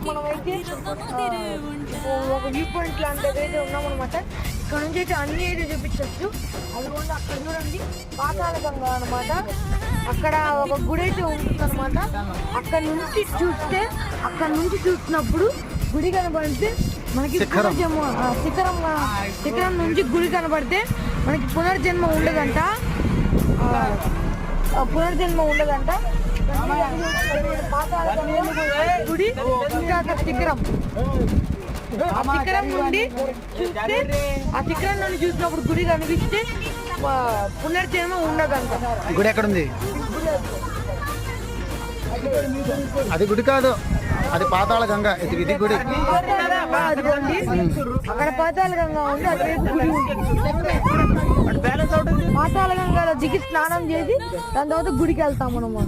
మనమైతే ఒక view point లాంటి ఏదైతే ఉన్నామన్నమాట. ఇక్కడ నుంచి అయితే అన్ని అయితే చూపించవచ్చు. అందువల్ల అక్కడ చూడండి పాతాళ గంగ అనమాట. అక్కడ ఒక గుడి అయితే ఉంటుందన్నమాట. అక్కడ నుంచి చూసినప్పుడు గుడి కనబడితే మనకి శిఖరం నుంచి గుడి కనబడితే మనకి పునర్జన్మ ఉండదంట. గుడి ఇంకా శిఖరం నుండి చూస్తే ఆ శిఖరం నుండి చూసినప్పుడు గుడి కనిపిస్తే పునర్జన్మ ఉండదంట. గుడి ఎక్కడుంది? అది గుడి కాదు, అది పాతాళ గంగ. ఇది గుడి. అక్కడ పాతాళ గంగ ఉంది, అక్కడ గుడి ఉంటుంది. పాతాళ గంగలో దిగి స్నానం చేసి దాని తర్వాత గుడికి వెళ్తాం మనము.